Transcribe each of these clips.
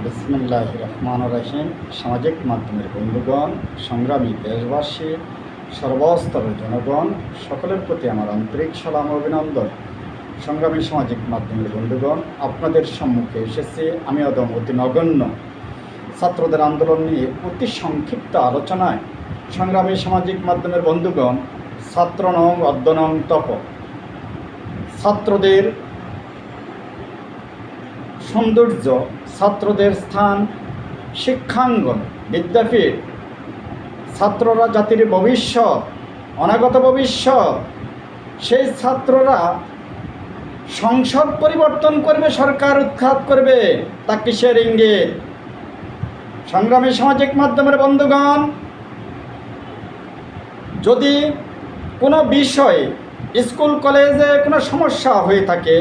বিসমিল্লাহির রহমানির রহিম। সামাজিক মাধ্যমের বন্ধুগণ, সংগ্রামী দেশবাসী, সর্বস্তরের জনগণ, সকলের প্রতি আমার আন্তরিক সালাম ও অভিনন্দন। সংগ্রামী সামাজিক মাধ্যমের বন্ধুগণ, আপনাদের সম্মুখে এসেছি আমি অতি নগণ্য ছাত্রদের আন্দোলন নিয়ে অতি সংক্ষিপ্ত আলোচনায়। সংগ্রামী সামাজিক মাধ্যমের বন্ধুগণ, ছাত্র নং অদ্য নং তপ। ছাত্রদের সৌন্দর্য, ছাত্রদের স্থান শিক্ষাঙ্গন, বিদ্যাপীঠ। ছাত্ররা জাতির ভবিষ্যৎ, অনাগত ভবিষ্যৎ। সেই ছাত্ররা সংসদ পরিবর্তন করবে, সরকার উৎখাত করবে, তা কিসের ইঙ্গিত? সংগ্রামী সামাজিক মাধ্যমের বন্ধুগণ, যদি কোনো বিষয়ে স্কুল কলেজে কোনো সমস্যা হয়ে থাকে,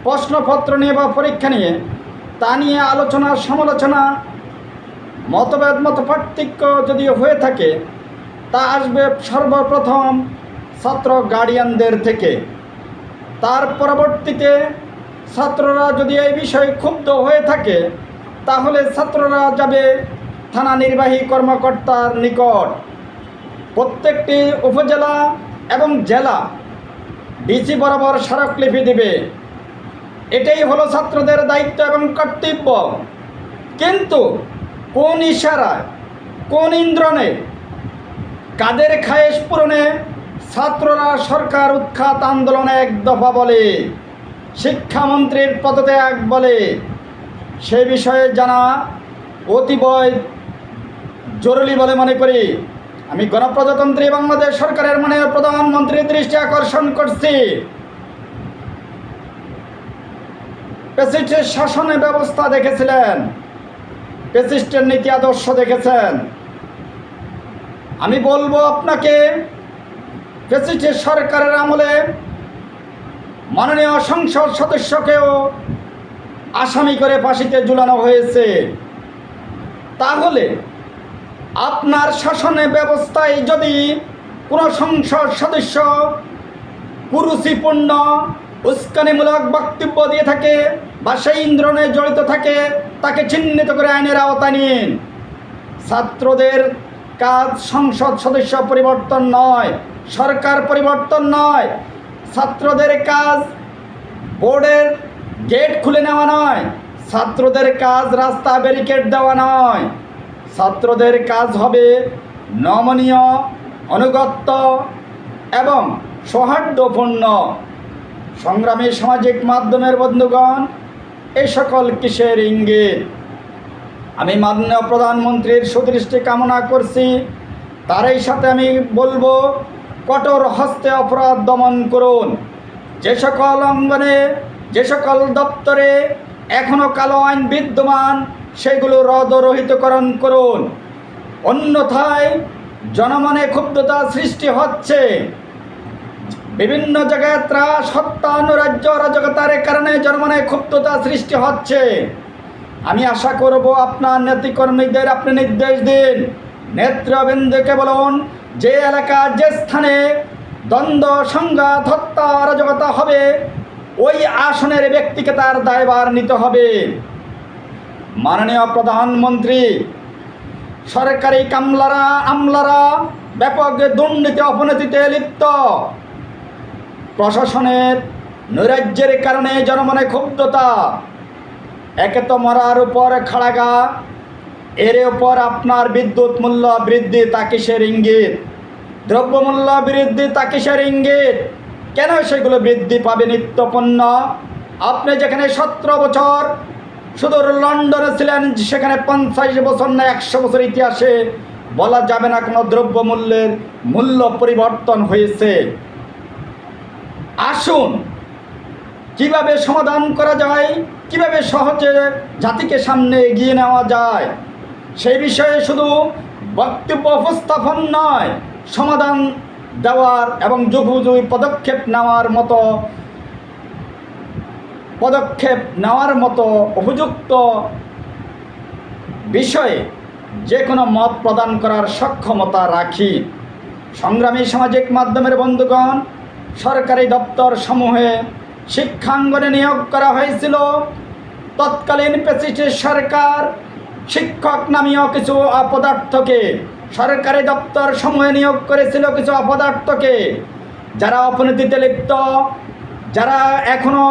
প্রশ্নপত্র নিয়ে বা পরীক্ষা নিয়ে, তা নিয়ে আলোচনা সমালোচনা, মতভেদ মতপার্থক্য যদি হয়ে থাকে, তা আসবে সর্বপ্রথম ছাত্র গার্ডিয়ানদের থেকে। তার পরবর্তীতে ছাত্ররা যদি এই বিষয়ে ক্ষুব্ধ হয়ে থাকে, তাহলে ছাত্ররা যাবে থানা নির্বাহী কর্মকর্তার নিকট। প্রত্যেকটি উপজেলা এবং জেলা ডিসি বরাবর স্মারকলিপি দেবে। এটাই হলো ছাত্রদের দায়িত্ব এবং কর্তব্য। কিন্তু কোন ইশারায়, কোন ইন্দ্রণে, কাদের খায়েশ পূরণে ছাত্ররা সরকার উৎখাত আন্দোলনে এক দফা বলে, শিক্ষামন্ত্রীর পদত্যাগ বলে, সে বিষয়ে জানা অতীবই জরুরি বলে মনে করি। আমি গণপ্রজাতন্ত্রী বাংলাদেশ সরকারের মাননীয় প্রধানমন্ত্রীর দৃষ্টি আকর্ষণ করছি। প্যাসিস্টের শাসনের ব্যবস্থা দেখেছিলেন, প্যাসিস্টের নীতি আদর্শ দেখেছেন। আমি বলবো আপনাকে, প্যাসিস্টের সরকারের আমলে মাননীয় সংসদ সদস্যকেও আসামি করে ফাঁসিতে ঝুলানো হয়েছে। তাহলে আপনার শাসনের ব্যবস্থায় যদি কোনো সংসদ সদস্য কুরুচিপূর্ণ উস্কানিমূলক বক্তব্য দিয়ে থাকে বা সেই ইন্দ্রণে জড়িত থাকে, তাকে চিহ্নিত করে আইনের আওতায় নিন। ছাত্রদের কাজ সংসদ সদস্য পরিবর্তন নয়, সরকার পরিবর্তন নয়। ছাত্রদের কাজ বোর্ডের গেট খুলে নেওয়া নয়, ছাত্রদের কাজ রাস্তা ব্যারিকেড দেওয়া নয়। ছাত্রদের কাজ হবে নমনীয়, অনুগত্য এবং সৌহার্দ্যপূর্ণ। সংগ্রামী সামাজিক মাধ্যমের বন্ধুগণ, এই সকল কিসের ইঙ্গিত? আমি মাননীয় প্রধানমন্ত্রীর সুদৃষ্টি কামনা করছি। তারই সাথে আমি বলবো, কঠোর হস্তে অপরাধ দমন করুন। যে সকল অঙ্গনে, যে সকল দপ্তরে এখনও কালো আইন বিদ্যমান, সেগুলো রদরহিতকরণ করুন। অন্যথায় জনমনে ক্ষুব্ধতা সৃষ্টি হচ্ছে। বিভিন্ন জায়গায় ত্রাস, হত্যা, নৈরাজ্য, অরাজকতার কারণে জনমনে ক্ষুব্ধতা সৃষ্টি হচ্ছে। আমি আশা করব আপনার নেতৃকর্মীদের আপনি নির্দেশ দিন, নেতৃবৃন্দকে বলুন, যে এলাকা, যে স্থানে দ্বন্দ্ব, সংঘাত, হত্যা, অরাজকতা হবে, ওই আসনের ব্যক্তিকে তার দায়ভার নিতে হবে। মাননীয় প্রধানমন্ত্রী, সরকারি আমলারা ব্যাপক দুর্নীতি অপনীতিতে লিপ্ত। প্রশাসনের নৈরাজ্যের কারণে জনমনে ক্ষুব্ধতা। একে তো মরার উপর খাড়াগা, এর উপর আপনার বিদ্যুৎ মূল্য বৃদ্ধি, তা কিসের ইঙ্গিত? দ্রব্যমূল্য বৃদ্ধি, তা কিসের ইঙ্গিত? কেন সেগুলো বৃদ্ধি পাবে নিত্যপণ্য? আপনি যেখানে 17 বছর সুদূর লন্ডনে ছিলেন, সেখানে 50 বছর না 100 বছর ইতিহাসে বলা যাবে না কোনো দ্রব্যমূল্যের মূল্য পরিবর্তন হয়েছে। আসুন, কিভাবে সমাধান করা যায়, কিভাবে সহজে জাতিকে সামনে এগিয়ে নেওয়া যায়, সেই বিষয়ে শুধু বক্তব্য উপস্থাপন নয়, সমাধান দেওয়ার এবং যুগোপযোগী পদক্ষেপ নেওয়ার মতো উপযুক্ত বিষয়ে যে কোনো মত প্রদান করার সক্ষমতা রাখি। সংগ্রামী সামাজিক মাধ্যমের বন্ধুগণ, সরকারি দপ্তর সমূহে শিক্ষাঙ্গনে নিয়োগ করা হয়েছিল তৎকালীন প্রেসিডেন্ট সরকার শিক্ষক নামীয় কিছু অপদার্থকে সরকারি দপ্তর সমূহে নিয়োগ করেছিল, কিছু অপদার্থকে যারা অপনীতিতে লিপ্ত, যারা এখনও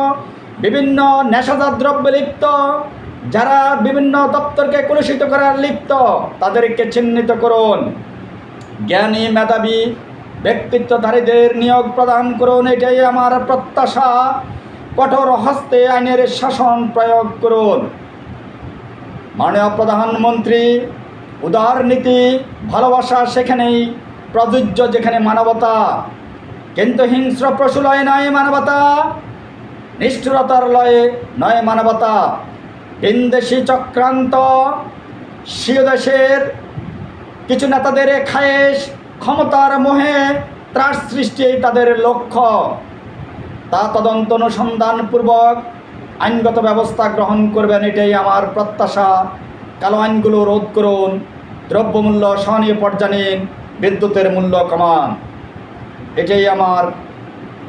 বিভিন্ন নেশাজাত দ্রব্যে লিপ্ত, যারা বিভিন্ন দপ্তরকে কলুষিত করার লিপ্ত, তাদেরকে চিহ্নিত করুন। জ্ঞানী মেধাবী ব্যক্তিত্বধারীদের নিয়োগ প্রদান করুন, এটাই আমার প্রত্যাশা। কঠোর হস্তে আইনের শাসন প্রয়োগ করুন। মাননীয় প্রধানমন্ত্রী, উদার নীতি ভালোবাসা সেখানেই প্রযোজ্য যেখানে মানবতা, কিন্তু হিংস্র প্রসূলয়ে নয় মানবতা, নিষ্ঠুরতার লয়ে নয় মানবতা। ভিনদেশি চক্রান্ত, স্বীয় দেশের কিছু নেতাদের খায়েশ, ক্ষমতার মোহে ত্রাস সৃষ্টি তাদের লক্ষ্য। তা তদন্ত অনুসন্ধানপূর্বক আইনগত ব্যবস্থা গ্রহণ করবেন, এটাই আমার প্রত্যাশা। কালো আইনগুলো রোধ করুন, দ্রব্যমূল্য সহনীয় পর্যায়ে নিন, বিদ্যুতের মূল্য কমান, এটাই আমার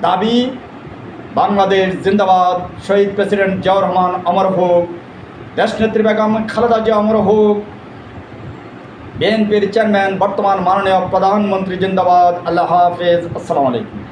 দাবি। বাংলাদেশ জিন্দাবাদ। শহীদ প্রেসিডেন্ট জিয়াউর রহমান অমর হোক, দেশনেত্রী বেগম খালেদা জিয়া অমর হোক, বিএনপির চেয়ারম্যান বর্তমান মাননীয় প্রধানমন্ত্রী জিন্দাবাদ। আল্লাহ হাফেজ। আসসালামু আলাইকুম।